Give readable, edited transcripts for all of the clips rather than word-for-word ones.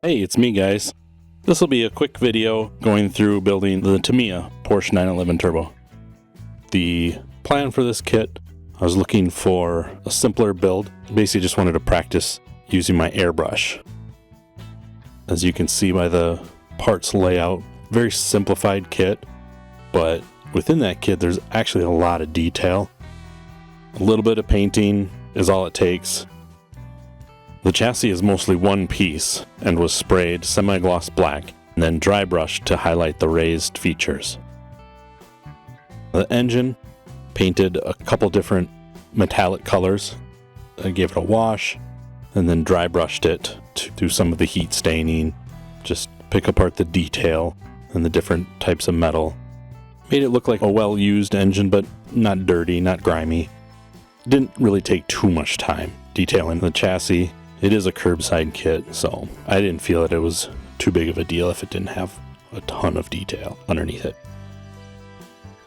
Hey, it's me guys. This will be a quick video going through building the Tamiya Porsche 911 Turbo. The plan for this kit, I was looking for a simpler build. Basically just wanted to practice using my airbrush. As you can see by the parts layout, very simplified kit, but within that kit there's actually a lot of detail. A little bit of painting is all it takes. The chassis is mostly one piece and was sprayed semi-gloss black and then dry brushed to highlight the raised features. The engine, painted a couple different metallic colors. I gave it a wash and then dry brushed it to do some of the heat staining, just pick apart the detail and the different types of metal. Made it look like a well-used engine, but not dirty, not grimy. Didn't really take too much time detailing the chassis. It is a curbside kit, so I didn't feel that it was too big of a deal if it didn't have a ton of detail underneath it.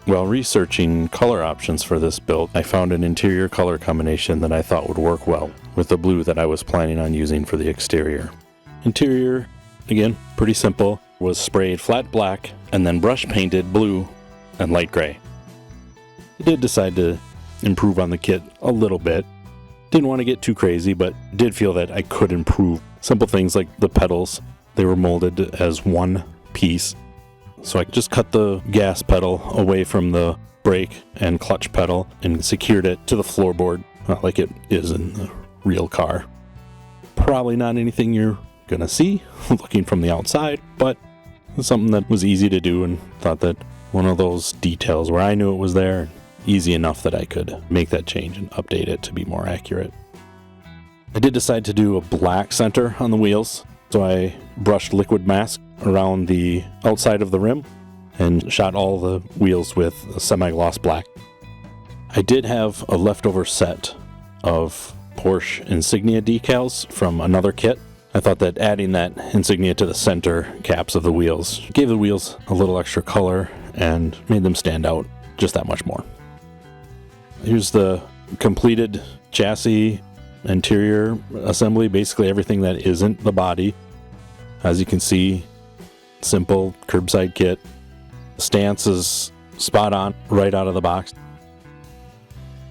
While researching color options for this build, I found an interior color combination that I thought would work well with the blue that I was planning on using for the exterior. Interior, again, pretty simple, was sprayed flat black and then brush painted blue and light gray. I did decide to improve on the kit a little bit. Didn't want to get too crazy, but did feel that I could improve simple things like the pedals. They were molded as one piece. So I just cut the gas pedal away from the brake and clutch pedal and secured it to the floorboard like it is in the real car. Probably not anything you're gonna see looking from the outside, but something that was easy to do, and thought that one of those details where I knew it was there, easy enough that I could make that change and update it to be more accurate. I did decide to do a black center on the wheels, so I brushed liquid mask around the outside of the rim and shot all the wheels with a semi-gloss black. I did have a leftover set of Porsche insignia decals from another kit. I thought that adding that insignia to the center caps of the wheels gave the wheels a little extra color and made them stand out just that much more. Here's the completed chassis interior assembly, basically everything that isn't the body. As you can see, simple curbside kit. The stance is spot on right out of the box.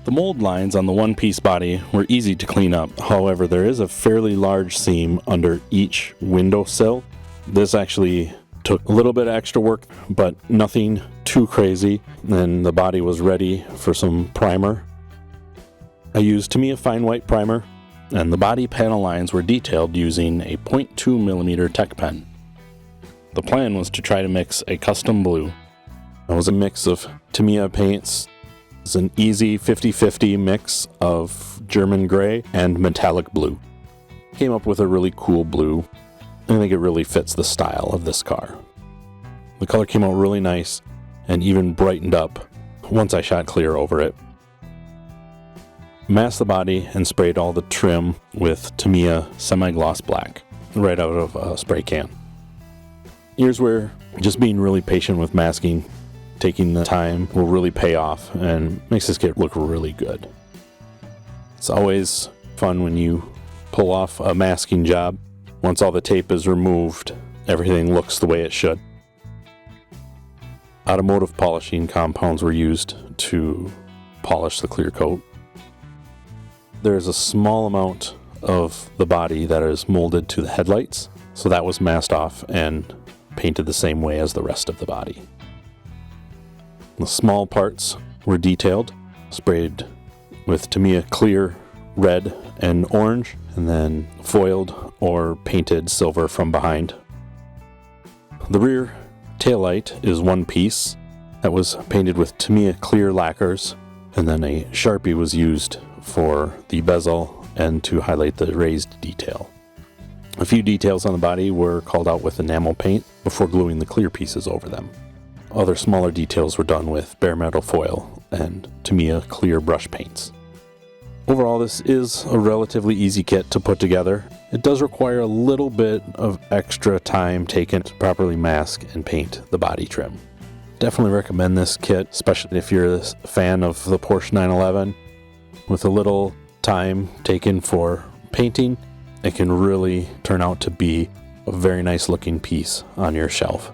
The mold lines on the one-piece body were easy to clean up. However, there is a fairly large seam under each windowsill. This actually took a little bit of extra work, but nothing too crazy. Then the body was ready for some primer. I used Tamiya fine white primer, and the body panel lines were detailed using a 0.2mm Tech pen. The plan was to try to mix a custom blue. It was a mix of Tamiya paints. It's an easy 50-50 mix of German gray and metallic blue. Came up with a really cool blue. I think it really fits the style of this car. The color came out really nice and even brightened up once I shot clear over it. Masked the body and sprayed all the trim with Tamiya semi-gloss black right out of a spray can. Here's where just being really patient with masking, taking the time, will really pay off and makes this kit look really good. It's always fun when you pull off a masking job. Once all the tape is removed, everything looks the way it should. Automotive polishing compounds were used to polish the clear coat. There's a small amount of the body that is molded to the headlights, so that was masked off and painted the same way as the rest of the body. The small parts were detailed, sprayed with Tamiya clear red and orange, and then foiled or painted silver from behind. The rear taillight is one piece that was painted with Tamiya clear lacquers, and then a Sharpie was used for the bezel and to highlight the raised detail. A few details on the body were called out with enamel paint before gluing the clear pieces over them. Other smaller details were done with bare metal foil and Tamiya clear brush paints. Overall, this is a relatively easy kit to put together. It does require a little bit of extra time taken to properly mask and paint the body trim. Definitely recommend this kit, especially if you're a fan of the Porsche 911. With a little time taken for painting, it can really turn out to be a very nice looking piece on your shelf.